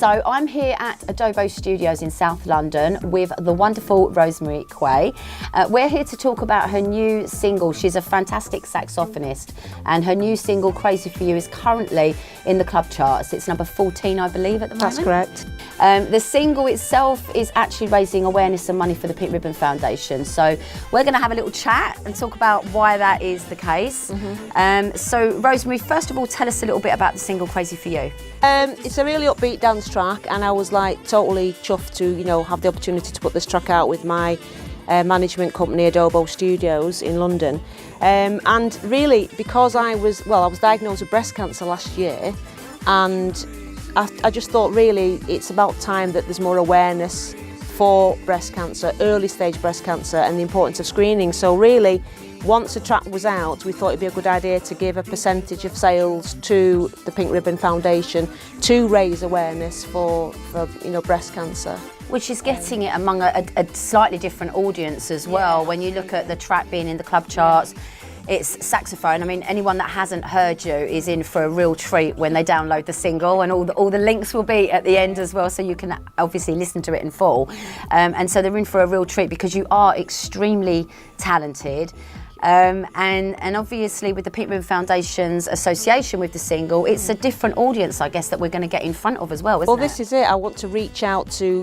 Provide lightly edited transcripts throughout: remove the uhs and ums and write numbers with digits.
So I'm here at Adobo Studios in South London with the wonderful Rosemary Quaye. We're here to talk about her new single. She's a fantastic saxophonist, and her new single, Crazy For You, is currently in the club charts. It's number 14, I believe, at the moment. That's correct. The single itself is actually raising awareness and money for the Pink Ribbon Foundation. So we're going to have a little chat and talk about why that is the case. So Rosemary, first of all, tell us a little bit about the single Crazy For You. It's a really upbeat dance track, and I was like totally chuffed to, have the opportunity to put this track out with my management company, Adobo Studios in London. And really, because I was diagnosed with breast cancer last year, and I just thought really it's about time that there's more awareness for breast cancer, early stage breast cancer, and the importance of screening. So really, once the track was out, we thought it'd be a good idea to give a percentage of sales to the Pink Ribbon Foundation to raise awareness for breast cancer. Which is getting it among a slightly different audience as well. When you look at the track being in the club charts, it's saxophone. I mean, anyone that hasn't heard you is in for a real treat when they download the single, and all the links will be at the end as well, so you can obviously listen to it in full. And so they're in for a real treat because you are extremely talented. And obviously with the Pink Ribbon Foundation's association with the single, it's a different audience, I guess, that we're going to get in front of as well, isn't it? Well, this is it. I want to reach out to,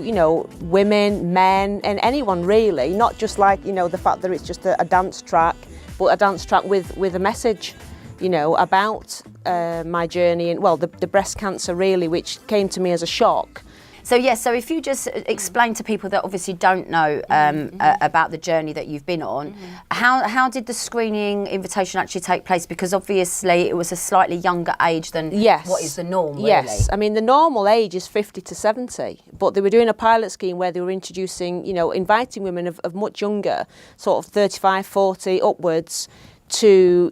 women, men, and anyone really, not just like, the fact that it's just a dance track, but a dance track with a message, about my journey and, the breast cancer really, which came to me as a shock. So so if you just explain to people that obviously don't know about the journey that you've been on, how did the screening invitation actually take place? Because obviously it was a slightly younger age than what is the norm, really. Yes, I mean the normal age is 50 to 70, but they were doing a pilot scheme where they were introducing, inviting women of much younger, sort of 35, 40 upwards, to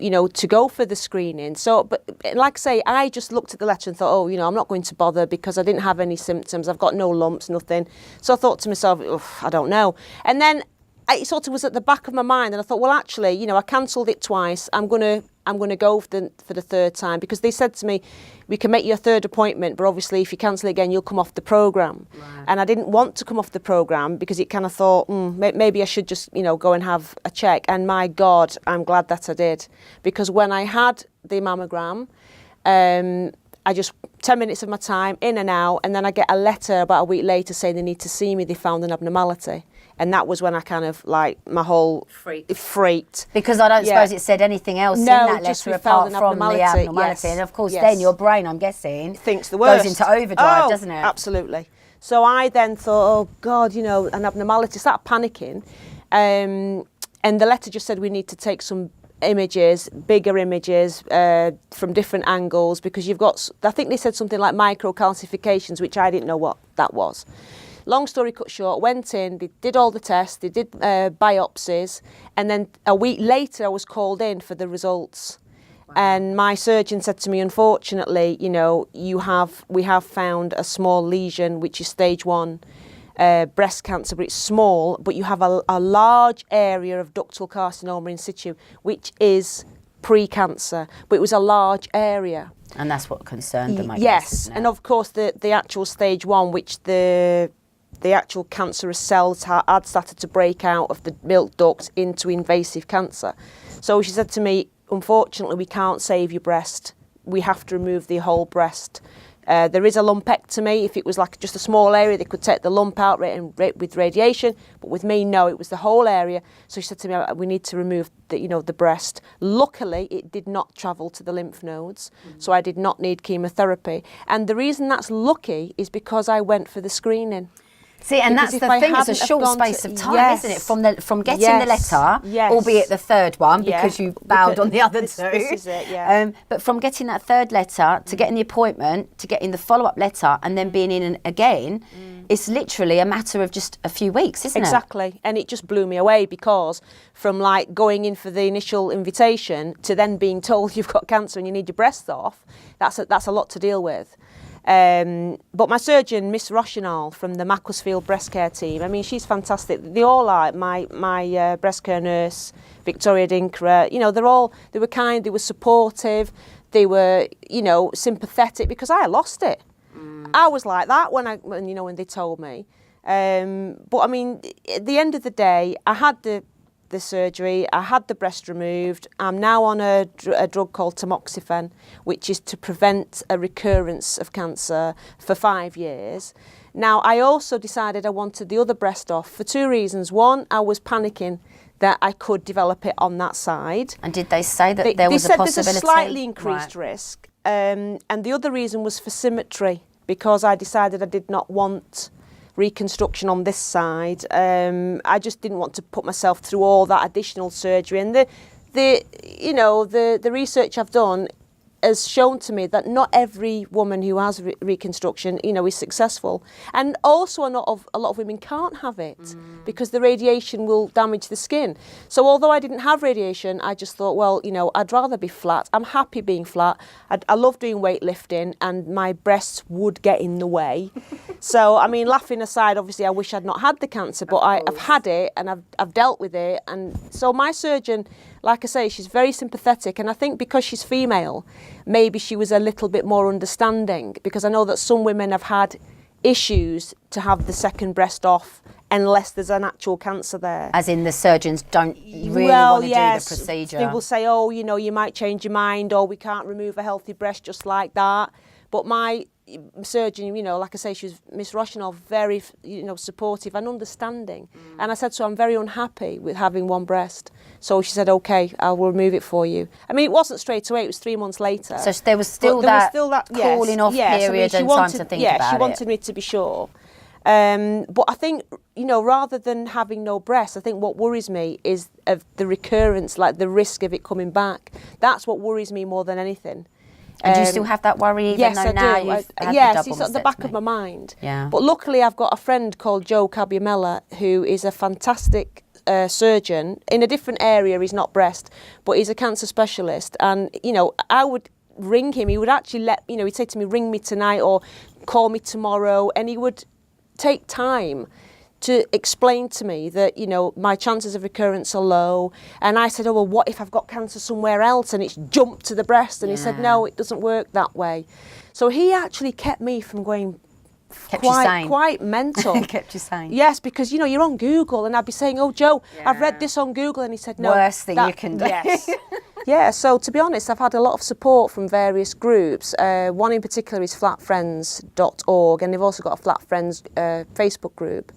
go for the screening. So, but like I say, I just looked at the letter and thought, I'm not going to bother because I didn't have any symptoms. I've got no lumps, nothing. So I thought to myself, I don't know. And then it sort of was at the back of my mind, and I thought, well, actually, I cancelled it twice. I'm gonna go for the third time, because they said to me, we can make you a third appointment, but obviously if you cancel it again, you'll come off the programme. Right. And I didn't want to come off the programme because it kind of thought, maybe I should just, go and have a check. And my God, I'm glad that I did. Because when I had the mammogram, I just 10 minutes of my time in and out, and then I get a letter about a week later saying they need to see me, they found an abnormality. And that was when I kind of my whole freaked. Because I don't suppose it said anything else in that letter apart from the abnormality. Yes. And of course then your brain, I'm guessing, thinks the worst. Goes into overdrive, doesn't it? Absolutely. So I then thought, oh God, an abnormality, started panicking. And the letter just said we need to take some images, bigger images from different angles, because you've got, I think they said something like microcalcifications, which I didn't know what that was. Long story cut short, went in, they did all the tests, they did biopsies, and then a week later I was called in for the results. Wow. And my surgeon said to me, unfortunately, we have found a small lesion, which is stage 1 breast cancer, but it's small, but you have a large area of ductal carcinoma in situ, which is pre-cancer, but it was a large area. And that's what concerned them, I guess. Yes, and of course the actual stage 1, which the actual cancerous cells had started to break out of the milk duct into invasive cancer. So she said to me, unfortunately, we can't save your breast. We have to remove the whole breast. There is a lumpectomy. If it was like just a small area, they could take the lump out with radiation. But with me, no, it was the whole area. So she said to me, we need to remove the breast. Luckily, it did not travel to the lymph nodes, so I did not need chemotherapy. And the reason that's lucky is because I went for the screening. See, and that's the thing, it's a short space of time, isn't it? From getting the letter, albeit the third one, because you bowed on the other two. This is it, but from getting that third letter, to getting the appointment, to getting the follow-up letter, and then being in again, it's literally a matter of just a few weeks, isn't it? Exactly, and it just blew me away, because from like going in for the initial invitation to then being told you've got cancer and you need your breasts off, that's a lot to deal with. But my surgeon, Miss Rochinal from the Macclesfield breast care team, I mean, she's fantastic. They all are. My breast care nurse, Victoria Dinkra, they were kind, they were supportive, they were, sympathetic, because I lost it. I was like that when they told me. But I mean, at the end of the day, I had the surgery, I had the breast removed. I'm now on a drug called tamoxifen, which is to prevent a recurrence of cancer for 5 years. Now, I also decided I wanted the other breast off for 2 reasons. One, I was panicking that I could develop it on that side. And did they say that there was a possibility? They said there's a slightly increased risk. And the other reason was for symmetry, because I decided I did not want reconstruction on this side. I just didn't want to put myself through all that additional surgery. And the research I've done has shown to me that not every woman who has reconstruction, is successful. And also a lot of women can't have it because the radiation will damage the skin. So although I didn't have radiation, I just thought, well, I'd rather be flat. I'm happy being flat. I love doing weightlifting, and my breasts would get in the way. So, I mean, laughing aside, obviously I wish I'd not had the cancer, but I've had it and I've dealt with it. And so my surgeon, like I say, she's very sympathetic, and I think because she's female, maybe she was a little bit more understanding, because I know that some women have had issues to have the second breast off unless there's an actual cancer there. As in the surgeons don't really want to do the procedure. They will say, oh, you might change your mind, or we can't remove a healthy breast just like that. But my surgeon, like I say, she was Miss Roshanov, very, supportive and understanding. And I said, so I'm very unhappy with having one breast. So she said, okay, I will remove it for you. I mean, it wasn't straight away, it was 3 months later. So there was still that cooling off period and time to think about it. Yeah, she wanted me to be sure. But I think, rather than having no breast, I think what worries me is of the recurrence, like the risk of it coming back. That's what worries me more than anything. And do you still have that worry even though now you've had yes, the double it's at the back of my mind. Yeah. But luckily I've got a friend called Joe Cabiamella, who is a fantastic surgeon in a different area. He's not breast, but he's a cancer specialist. And, I would ring him. He would actually he'd say to me, ring me tonight or call me tomorrow. And he would take time to explain to me that, my chances of recurrence are low. And I said, oh, well, what if I've got cancer somewhere else and it's jumped to the breast? And he said, no, it doesn't work that way. So he actually kept me from going quite mental. Kept you sane. Yes, because, you're on Google, and I'd be saying, oh, Joe, I've read this on Google. And he said, no. Worst thing you can do. Yes. Yeah, so to be honest, I've had a lot of support from various groups. One in particular is flatfriends.org, and they've also got a Flat Friends Facebook group.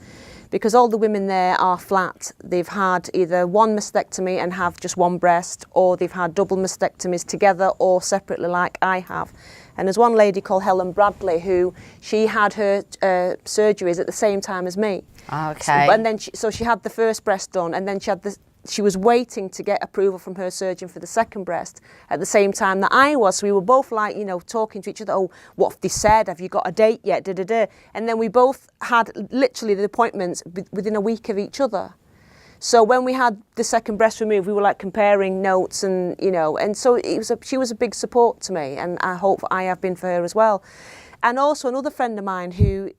Because all the women there are flat. They've had either one mastectomy and have just one breast, or they've had double mastectomies together or separately like I have. And there's one lady called Helen Bradley who she had her surgeries at the same time as me. Okay. And then she had the first breast done, and then she was waiting to get approval from her surgeon for the second breast at the same time that I was. So we were both talking to each other, oh, what have they said? Have you got a date yet? And then we both had literally the appointments within a week of each other. So when we had the second breast removed, we were comparing notes and so she was a big support to me, and I hope I have been for her as well. And also another friend of mine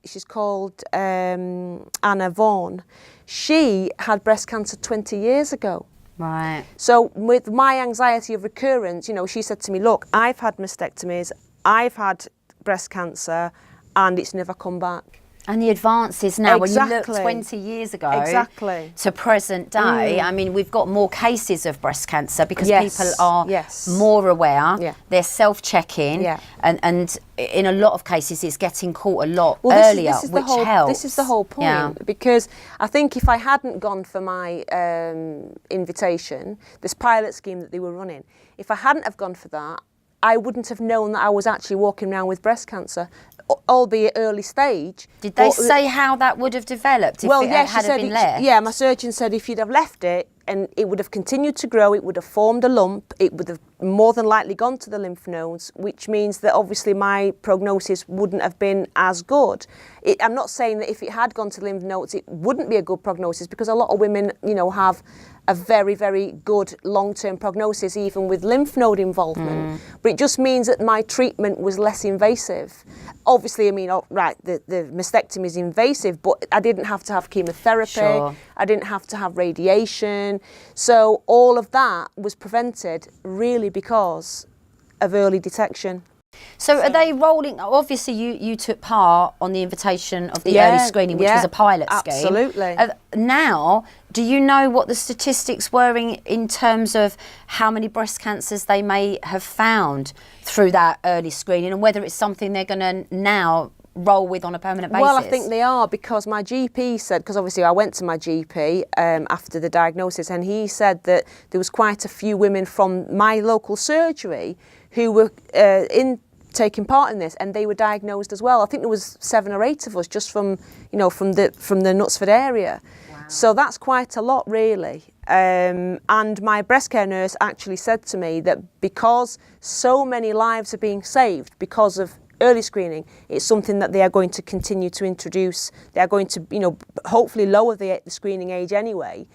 she's called Anna Vaughan. She had breast cancer 20 years ago. Right. So with my anxiety of recurrence, she said to me, look, I've had mastectomies, I've had breast cancer, and it's never come back. And the advances now, Exactly. when you look 20 years ago Exactly. to present day, I mean, we've got more cases of breast cancer because Yes. people are Yes. more aware, Yeah. they're self-checking, Yeah. and in a lot of cases it's getting caught a lot Well, earlier, which helps. This is the whole point, Yeah. because I think if I hadn't gone for my invitation, this pilot scheme that they were running, if I hadn't have gone for that, I wouldn't have known that I was actually walking around with breast cancer, albeit early stage. Did they say how that would have developed if it had been left? Yeah, my surgeon said if you'd have left it, and it would have continued to grow, it would have formed a lump, it would have more than likely gone to the lymph nodes, which means that obviously my prognosis wouldn't have been as good. I'm not saying that if it had gone to lymph nodes, it wouldn't be a good prognosis, because a lot of women, have a very, very good long-term prognosis, even with lymph node involvement. But it just means that my treatment was less invasive. Obviously, the mastectomy is invasive, but I didn't have to have chemotherapy. Sure. I didn't have to have radiation. So all of that was prevented really because of early detection. So are they rolling? Obviously, you took part on the invitation of the early screening, which was a pilot scheme. Absolutely. Now, do you know what the statistics were in terms of how many breast cancers they may have found through that early screening, and whether it's something they're going to now roll with on a permanent basis? Well, I think they are, because my GP said, because obviously I went to my GP after the diagnosis, and he said that there was quite a few women from my local surgery who were taking part in this, and they were diagnosed as well. I think there was 7 or 8 of us just from the Knutsford area. Wow. So that's quite a lot, really. And my breast care nurse actually said to me that because so many lives are being saved because of early screening, it's something that they are going to continue to introduce. They are going to, hopefully lower the screening age anyway,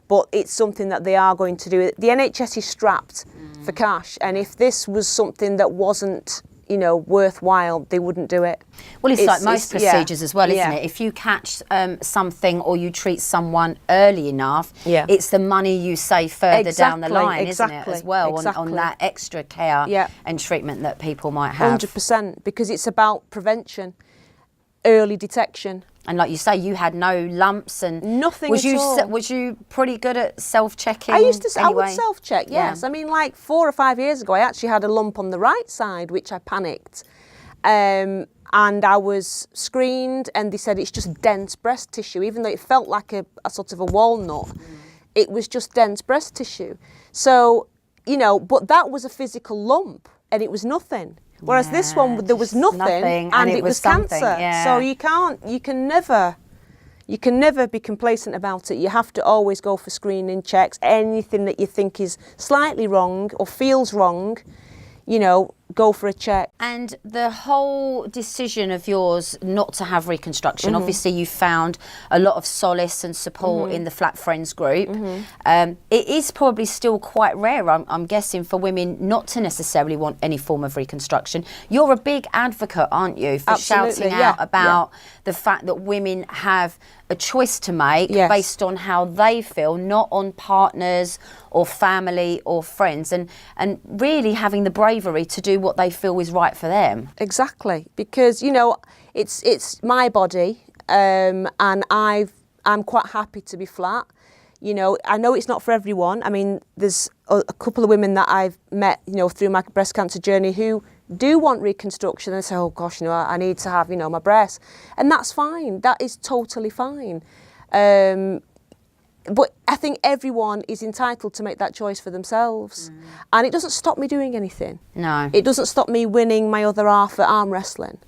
but it's something that they are going to do. The NHS is strapped for cash, and if this was something that wasn't, worthwhile, they wouldn't do it. Well, it's like most procedures as well, isn't it? If you catch something or you treat someone early enough, it's the money you save further down the line, isn't it, as well, on that extra care and treatment that people might have. 100%, because it's about prevention, early detection. And like you say, you had no lumps and nothing at all. Was you pretty good at self-checking? I would self-check, yes. Yeah. I mean, like 4 or 5 years ago, I actually had a lump on the right side, which I panicked. And I was screened, and they said it's just dense breast tissue, even though it felt like a sort of a walnut. It was just dense breast tissue. So, but that was a physical lump, and it was nothing. Whereas this one, there was nothing and it was cancer. Yeah. So you can never be complacent about it. You have to always go for screening checks. Anything that you think is slightly wrong or feels wrong, go for a check. And the whole decision of yours not to have reconstruction, obviously you found a lot of solace and support in the Flat Friends group. It is probably still quite rare, I'm guessing, for women not to necessarily want any form of reconstruction. You're a big advocate, aren't you, for shouting out about the fact that women have a choice to make based on how they feel, not on partners or family or friends, and really having the bravery to do what they feel is right for them. Exactly, because it's my body, and I'm quite happy to be flat. I know it's not for everyone. I mean, there's a couple of women that I've met, through my breast cancer journey who do want reconstruction and say, oh gosh, I need to have, my breast, and that's fine. That is totally fine. But I think everyone is entitled to make that choice for themselves. And it doesn't stop me doing anything. No. It doesn't stop me winning my other half at arm wrestling.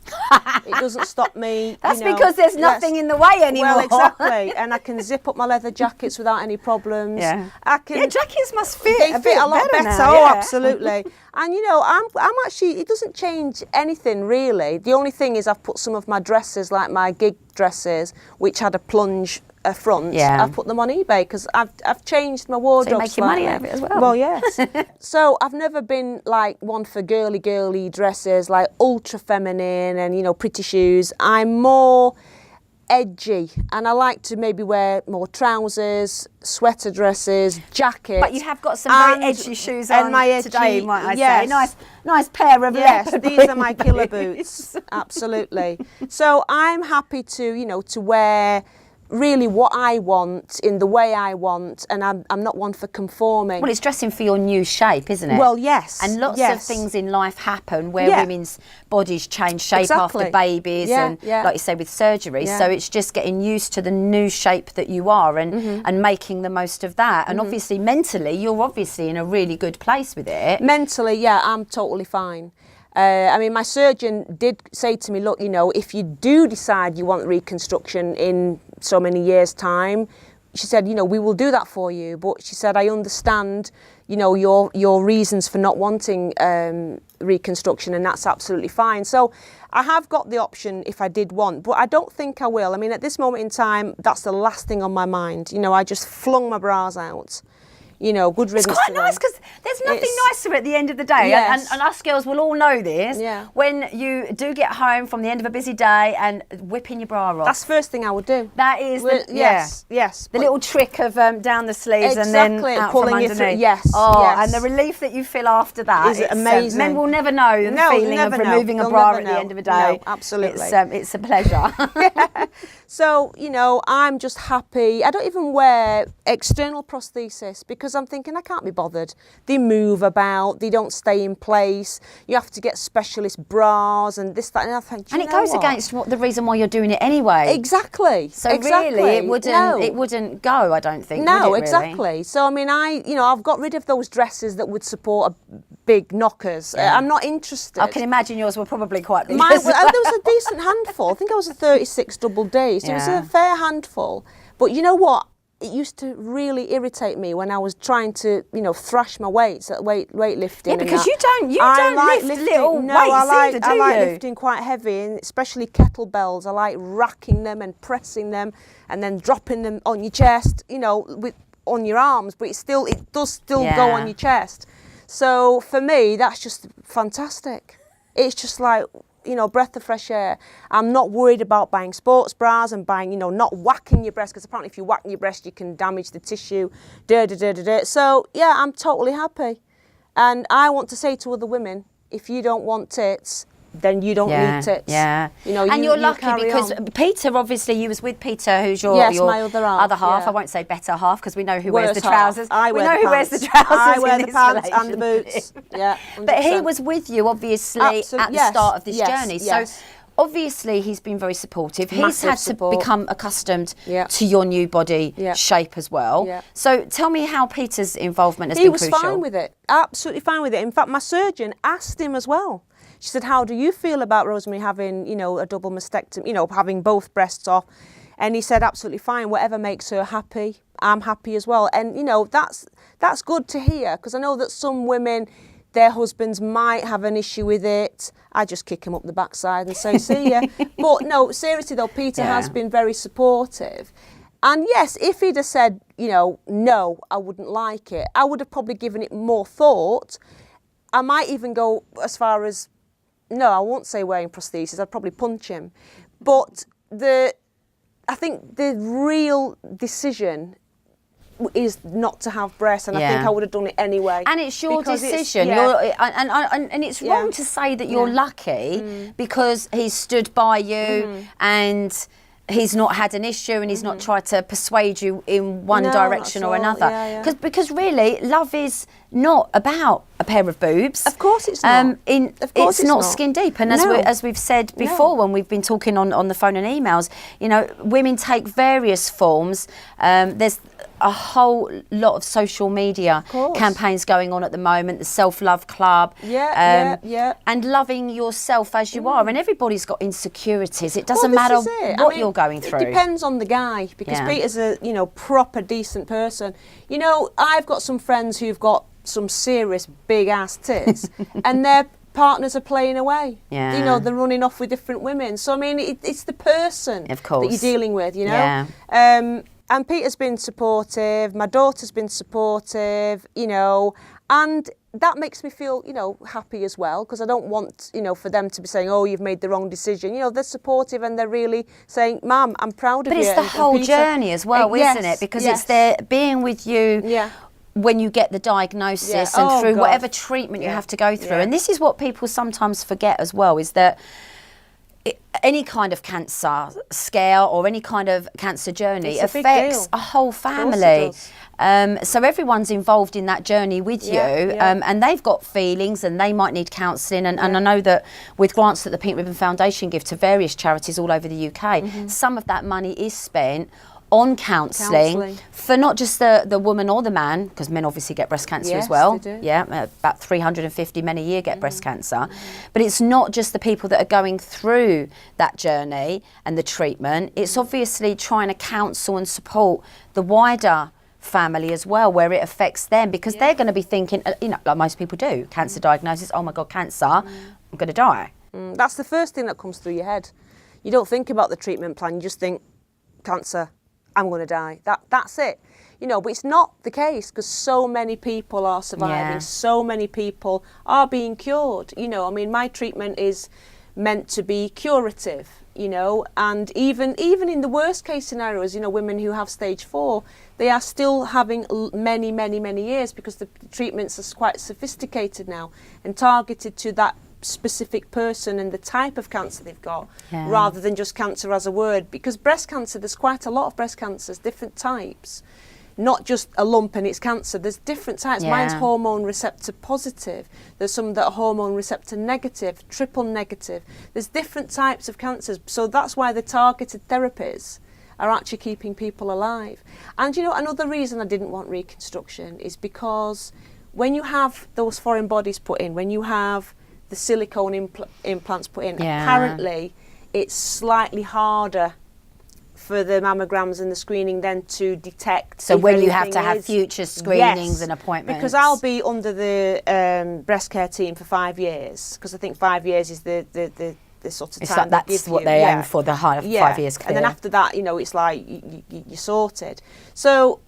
It doesn't stop me... That's because there's nothing in the way anymore. Well, exactly. And I can zip up my leather jackets without any problems. Yeah. Jackets must fit They fit a lot better. Now, Oh, absolutely. And, I'm actually... It doesn't change anything, really. The only thing is I've put some of my dresses, like my gig dresses, which had a plunge front, I've put them on eBay because I've changed my wardrobe. So you make your money out of it as well. Well, yes. So I've never been like one for girly dresses, like ultra feminine and pretty shoes. I'm more edgy, and I like to maybe wear more trousers, sweater dresses, jackets. But you have got some very edgy shoes on today, might I say. Nice pair of leopard these are my killer boots. Absolutely. So I'm happy to to wear really what I want in the way I want, and I'm not one for conforming. Well, it's dressing for your new shape, isn't it? Well, yes. And lots of things in life happen where women's bodies change shape after babies and, like you say, with surgery. So it's just getting used to the new shape that you are and making the most of that. And obviously, mentally, you're obviously in a really good place with it. Mentally, I'm totally fine. I mean, my surgeon did say to me, look, if you do decide you want reconstruction in so many years' time, she said, we will do that for you. But she said, I understand, your reasons for not wanting reconstruction, and that's absolutely fine. So I have got the option if I did want, but I don't think I will. I mean, at this moment in time, that's the last thing on my mind. I just flung my bras out. You know, good riddance. It's quite to them. nice because there's nothing nicer at the end of the day. Yes. And us girls will all know this. Yeah. When you do get home from the end of a busy day and whipping your bra off. That's the first thing I would do. That is yes. The little trick of down the sleeves and then out pulling from you underneath. through. Yes. Oh, yes. and the relief that you feel after that is amazing. Men will never know the feeling of removing a bra at the end of a day. No, absolutely. It's a pleasure. So, you know, I'm just happy. I don't even wear external prosthesis because I'm thinking I can't be bothered. They move about, they don't stay in place. You have to get specialist bras and this, that, and I think, and it goes against the reason why you're doing it anyway. Exactly. So really, it wouldn't go, I don't think. No, would it, exactly. Really? So I mean, I've got rid of those dresses that would support big knockers. I'm not interested. I can imagine yours were probably quite big. There was a decent handful. I think I was a 36 double D. So it was a fair handful. But you know what? It used to really irritate me when I was trying to, thrash my weights at weightlifting. Yeah, because you don't lift little weights either, do you? I like lifting quite heavy, and especially kettlebells. I like racking them and pressing them, and then dropping them on your chest. On your arms, but it does still go on your chest. So for me, that's just fantastic. It's just like, breath of fresh air. I'm not worried about buying sports bras and buying, not whacking your breast, because apparently if you whack your breast, you can damage the tissue. So yeah, I'm totally happy. And I want to say to other women, if you don't want tits, then you don't need tits. Yeah. And you're lucky because Peter, obviously, you was with Peter, who's your my other half. I won't say better half because we know who wears the trousers. Who wears the trousers. I wear the pants and the boots. Yeah. 100%. But he was with you, obviously, at the start of this journey. So obviously, he's been very supportive. He's had to become accustomed to your new body shape as well. Yeah. So tell me how Peter's involvement has been crucial. He was fine with it. Absolutely fine with it. In fact, my surgeon asked him as well. She said, how do you feel about Rosemary having, a double mastectomy, having both breasts off? And he said, absolutely fine, whatever makes her happy, I'm happy as well. And, that's good to hear, because I know that some women, their husbands might have an issue with it. I just kick him up the backside and say, see ya. But no, seriously though, Peter has been very supportive. And yes, if he'd have said, no, I wouldn't like it, I would have probably given it more thought. I might even go as far as, no, I won't say wearing prosthesis, I'd probably punch him. But I think the real decision is not to have breasts, and I think I would have done it anyway. And it's your decision. And it's wrong to say that you're lucky because he's stood by you and he's not had an issue and he's not tried to persuade you in one direction or another. Because really, love is not about a pair of boobs. Of course it's not. It's not skin deep. And as we've said before when we've been talking on the phone and emails, women take various forms. There's a whole lot of social media campaigns going on at the moment, the Self-Love Club, and loving yourself as you are. And everybody's got insecurities. It doesn't matter what you're going through. It depends on the guy, because Peter's a proper decent person. I've got some friends who've got some serious big ass tits and their partners are playing away. They're running off with different women. So I mean, it's the person that you're dealing with, and Peter's been supportive, my daughter's been supportive, and that makes me feel, happy as well, because I don't want, for them to be saying, oh, you've made the wrong decision. They're supportive and they're really saying, Mum, I'm proud of you. But it's the whole journey as well, isn't it? Because it's their being with you when you get the diagnosis and through whatever treatment you have to go through. And this is what people sometimes forget as well, is that any kind of cancer scare or any kind of cancer journey affects a whole family. So everyone's involved in that journey with you, and they've got feelings and they might need counselling. And I know that with grants that the Pink Ribbon Foundation give to various charities all over the UK, some of that money is spent on counselling for not just the woman or the man, because men obviously get breast cancer as well. They do. About 350 men a year get breast cancer. But it's not just the people that are going through that journey and the treatment. It's obviously trying to counsel and support the wider family as well, where it affects them, because they're going to be thinking, like most people do, cancer diagnosis, oh my God, cancer, I'm going to die. That's the first thing that comes through your head. You don't think about the treatment plan, you just think, cancer, I'm going to die. That's it. but it's not the case because so many people are surviving, so many people are being cured. My treatment is meant to be curative, and even in the worst case scenarios, women who have stage 4, they are still having many, many, many years because the treatments are quite sophisticated now and targeted to that specific person and the type of cancer they've got, rather than just cancer as a word. Because breast cancer, there's quite a lot of breast cancers, different types. Not just a lump and it's cancer. There's different types. Mine's hormone receptor positive. There's some that are hormone receptor negative, triple negative. There's different types of cancers. So that's why the targeted therapies are actually keeping people alive. And another reason I didn't want reconstruction is because when you have those foreign bodies put in, when you have the silicone implants put in, apparently it's slightly harder for the mammograms and the screening then to detect. So when you have to have future screenings and appointments. Because I'll be under the breast care team for 5 years, because I think 5 years is the sort of it's time like that's what they aim for, the 5 years clear. And then after that, it's like you're sorted. So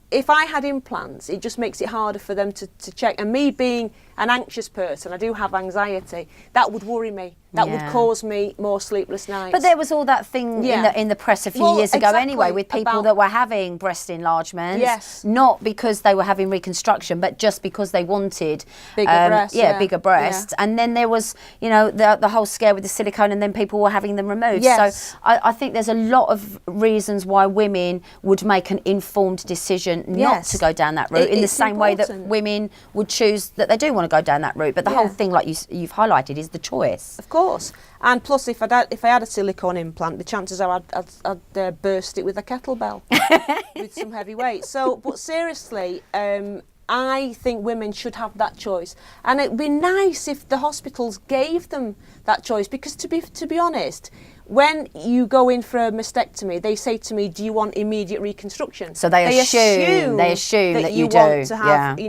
if I had implants, it just makes it harder for them to check. And me being an anxious person, I do have anxiety, that would worry me. That would cause me more sleepless nights. But there was all that thing in the press a few years ago anyway, with people that were having breast enlargements, not because they were having reconstruction, but just because they wanted bigger breasts. Bigger breasts. And then there was, the whole scare with the silicone, and then people were having them removed. Yes. So I think there's a lot of reasons why women would make an informed decision not to go down that route, in the same way that women would choose that they do want to go down that route. But the whole thing, like you've highlighted, is the choice. Of course. And plus, if I had a silicone implant, the chances are I'd burst it with a kettlebell with some heavy weight. So, but seriously, I think women should have that choice, and it'd be nice if the hospitals gave them that choice. Because to be honest, when you go in for a mastectomy, they say to me, "Do you want immediate reconstruction?" So they assume that you want to have,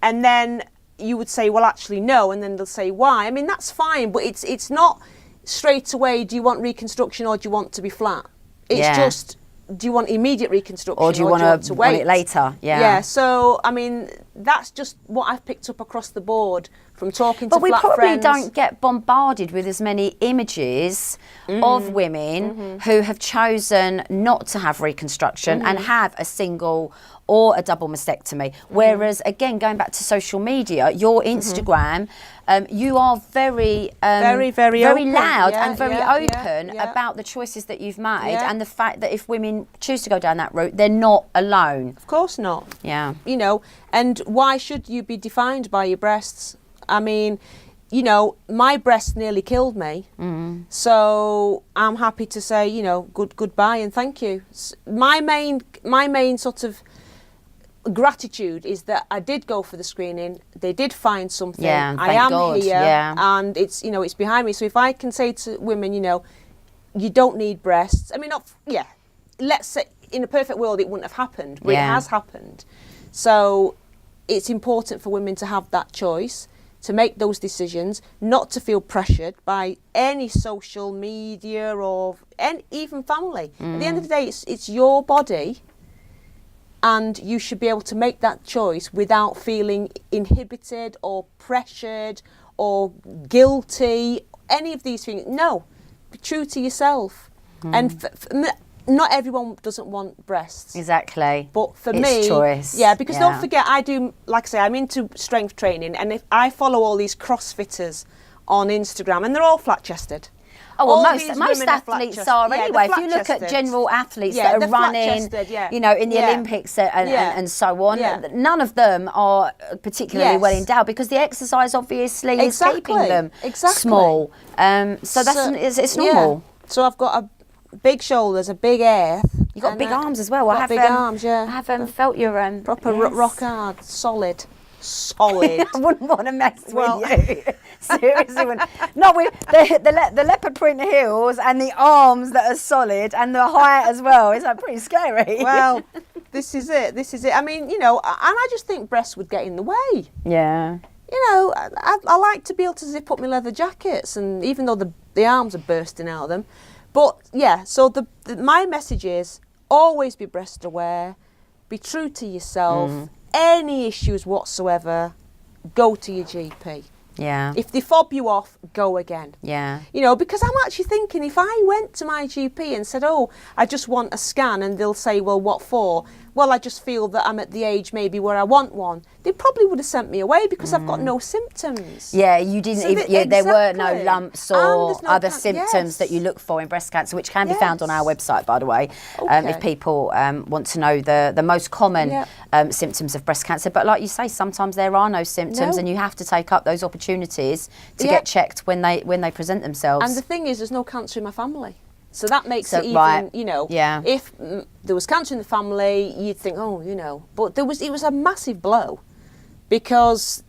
and then you would say, well, actually, no. And then they'll say, why? I mean, that's fine, but it's not straight away, do you want reconstruction or do you want to be flat? It's just, do you want immediate reconstruction or do you want to wait later? Yeah, so, I mean, that's just what I've picked up across the board from talking to flat friends. But we probably don't get bombarded with as many images of women who have chosen not to have reconstruction and have a single or a double mastectomy. Whereas, again, going back to social media, your Instagram, you are very loud and very open about the choices that you've made and the fact that if women choose to go down that route, they're not alone. Of course not. Yeah. And why should you be defined by your breasts? I mean, my breasts nearly killed me. So I'm happy to say, goodbye and thank you. My main sort of gratitude is that I did go for the screening. They did find something. I am here, and it's it's behind me. So if I can say to women, you don't need breasts. I mean, let's say in a perfect world it wouldn't have happened, but it has happened. So it's important for women to have that choice, to make those decisions, not to feel pressured by any social media or even family. At the end of the day, it's your body, and you should be able to make that choice without feeling inhibited or pressured or guilty, any of these things. No, be true to yourself. And not everyone doesn't want breasts. Exactly. But for me, choice. Because don't forget, I do, like I say, I'm into strength training, and if I follow all these CrossFitters on Instagram, and they're all flat-chested. Oh, well, most athletes are anyway. If you look at general athletes that are running, in the Olympics and so on, none of them are particularly well endowed, because the exercise obviously is keeping them small. So it's normal. So I've got a big shoulders, a big earth. You've got big arms as well. I have big arms, I have felt your proper rock hard, solid. I wouldn't want to mess with you. Seriously, not with the leopard print heels and the arms that are solid and the height as well. It's like pretty scary. Well, this is it. I mean, and I just think breasts would get in the way. Yeah. I like to be able to zip up my leather jackets, and even though the arms are bursting out of them. But so my message is always be breast aware. be true to yourself. Any issues whatsoever, go to your GP. Yeah. If they fob you off, go again. Yeah. You know, because I'm actually thinking, if I went to my GP and said, oh, I just want a scan, and they'll say, well, what for? Well, I just feel that I'm at the age maybe where I want one. They probably would have sent me away because I've got no symptoms. Yeah, you didn't So even, there were no exactly. lumps And or there's no other ca- symptoms yes. that you look for in breast cancer, which can be found on our Yes. website, by the way, Okay. if people want to know the most common Yeah. symptoms of breast cancer. But like you say, sometimes there are no symptoms, No. and you have to take up those opportunities to Yeah. get checked when they present themselves. And the thing is, there's no cancer in my family. So that makes So, it even, right. you know, Yeah. if there was cancer in the family, you'd think, oh, you know, but it was a massive blow because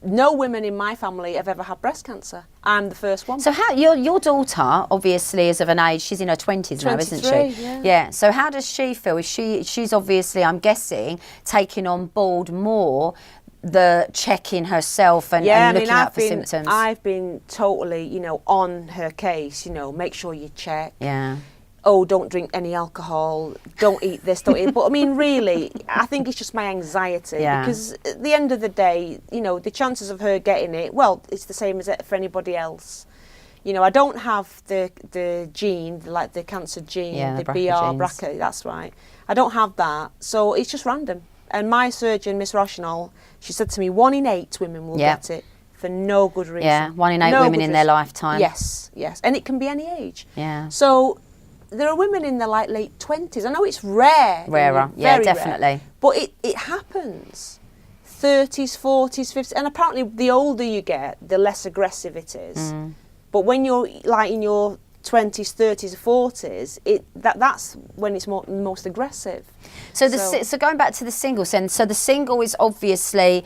no women in my family have ever had breast cancer. I'm the first one. So how your daughter obviously is of an age, she's in her 20s now, isn't 23, she? yeah. So how does she feel? She's obviously, I'm guessing, taking on board more the checking herself and looking out for symptoms. I've been totally, you know, on her case, you know, make sure you check. Yeah. Oh, don't drink any alcohol, don't eat this, don't eat. But I mean, really, I think it's just my anxiety because at the end of the day, you know, the chances of her getting it, well, it's the same as it for anybody else. You know, I don't have the gene, like the cancer gene, the BR BRCA, that's right. I don't have that, so it's just random. And my surgeon, Miss Rochinol, she said to me, 1 in 8 women will get it for no good reason. Yeah, 1 in 8 women in their lifetime. Yes, yes. And it can be any age. Yeah. So there are women in their like late 20s. I know it's rare. Rarer, yeah, definitely. Rare, but it happens. 30s, 40s, 50s. And apparently the older you get, the less aggressive it is. But when you're like in your 20s, 30s, 40s, that's when it's most aggressive. So going back to the singles then, so the single is obviously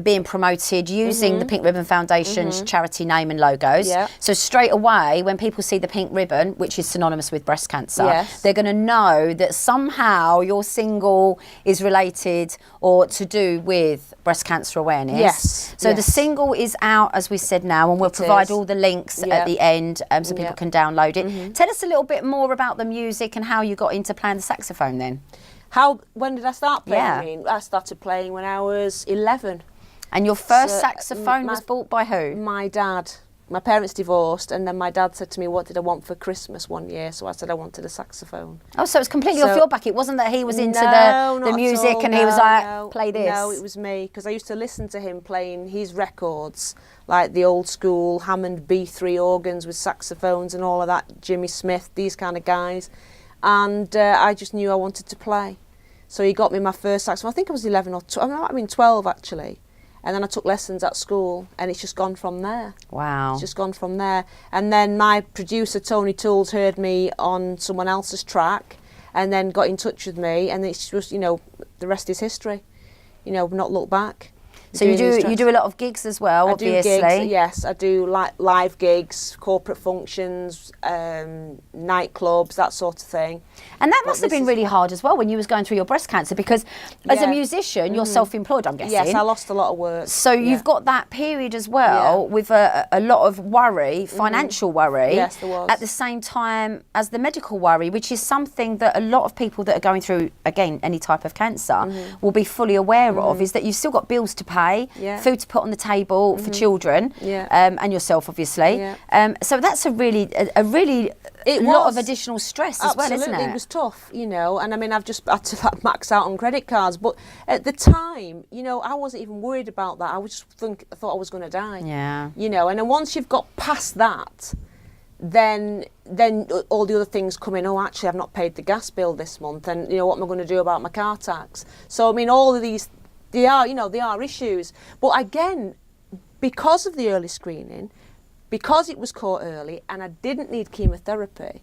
being promoted using the Pink Ribbon Foundation's charity name and logos. Yeah. So straight away, when people see the pink ribbon, which is synonymous with breast cancer, they're going to know that somehow your single is related or to do with breast cancer awareness. Yes. So the single is out, as we said now, and we'll provide all the links at the end so people can download it. Tell us a little bit more about the music and how you got into playing the saxophone then. When did I start playing? I started playing when I was 11. And your first saxophone was bought by who? My dad. My parents divorced, and then my dad said to me, what did I want for Christmas one year? So I said I wanted a saxophone. Oh, so it was completely off your back. It wasn't that he was into the music and he was like, play this. No, it was me, because I used to listen to him playing his records, like the old school Hammond B3 organs with saxophones and all of that, Jimmy Smith, these kind of guys. And I just knew I wanted to play. So he got me my first saxophone. I think I was 11 or 12. I mean 12 actually. And then I took lessons at school, and it's just gone from there. Wow. It's just gone from there. And then my producer, Tony Tools, heard me on someone else's track and then got in touch with me, and it's just, you know, the rest is history. You know, not look back. So you do a lot of gigs as well, obviously. I do gigs, yes. I do live gigs, corporate functions, nightclubs, that sort of thing. And that must have been really hard as well when you was going through your breast cancer, because as a musician, you're self-employed, I'm guessing. Yes, I lost a lot of work. So you've got that period as well with a lot of worry, financial worry. Yes, there was. At the same time as the medical worry, which is something that a lot of people that are going through, again, any type of cancer will be fully aware of, is that you've still got bills to pay, food to put on the table for children, and yourself, obviously. So that's a lot of additional stress as well, isn't it? It was tough, you know, and I mean, I've just had to like, max out on credit cards, but at the time, you know, I wasn't even worried about that. I thought I was going to die. Yeah. You know, and then once you've got past that, then all the other things come in. Oh, actually, I've not paid the gas bill this month, and you know, what am I going to do about my car tax? So I mean, all of these, they are issues. But again, because of the early screening, because it was caught early and I didn't need chemotherapy,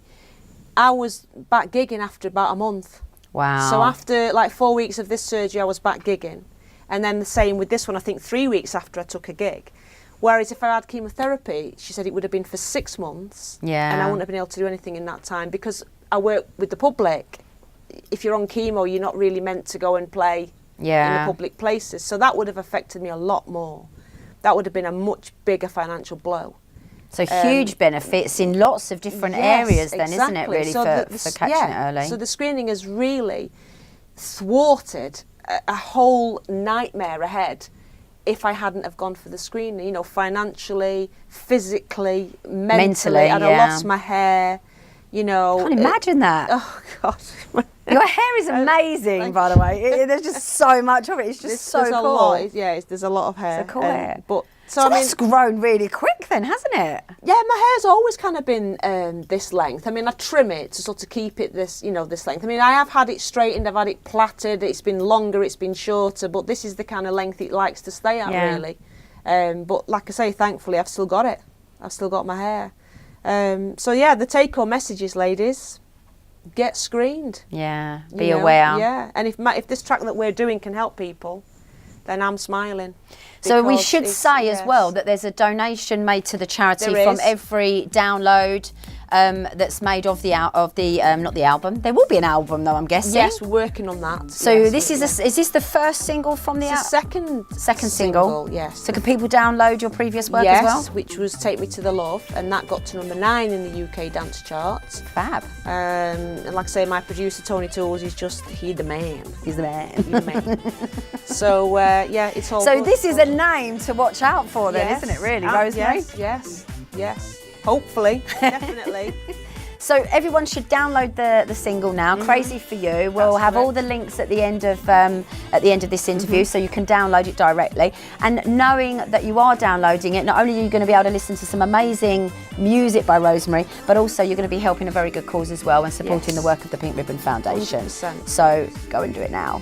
I was back gigging after about a month. Wow. So after like 4 weeks of this surgery, I was back gigging. And then the same with this one, I think 3 weeks after I took a gig. Whereas if I had chemotherapy, she said it would have been for 6 months. Yeah. And I wouldn't have been able to do anything in that time because I work with the public. If you're on chemo, you're not really meant to go and play in the public places. So that would have affected me a lot more. That would have been a much bigger financial blow. So huge benefits in lots of different areas then, isn't it, really, so for catching it early? So the screening has really thwarted a whole nightmare ahead if I hadn't have gone for the screening, you know, financially, physically, mentally. I'd have lost my hair, you know. I can't imagine that. Oh, God. Your hair is amazing, by the way. There's just so much of it. It's just so there's cool. A lot, there's a lot of hair. It's a cool hair. But, so I mean, that's grown really quick then, hasn't it? Yeah, my hair's always kind of been this length. I mean, I trim it to sort of keep it this, you know, this length. I mean, I have had it straightened, I've had it plaited, it's been longer, it's been shorter, but this is the kind of length it likes to stay at, really. But like I say, thankfully, I've still got it. I've still got my hair. So yeah, the take-home message is, ladies, get screened. Yeah, be aware. Yeah, and if this track that we're doing can help people, then I'm smiling. So we should say as well that there's a donation made to the charity from every download that's made of the not the album. There will be an album though, I'm guessing. Yes, we're working on that. So yes, this is this the first single from the album? Second single. Yes. So can people download your previous work as well? Yes, which was Take Me to the Love, and that got to number 9 in the UK dance charts. Fab. And like I say, my producer Tony Tools is he's the man. He's the man. He's the man. So yeah, it's all. So this is a name to watch out for then, isn't it? Really, Rosemary? Yes. Hopefully, definitely. So everyone should download the single now. Crazy for You. We'll have all the links at the end of this interview, so you can download it directly. And knowing that you are downloading it, not only are you going to be able to listen to some amazing music by Rosemary, but also you're going to be helping a very good cause as well and supporting the work of the Pink Ribbon Foundation. 100%. So go and do it now.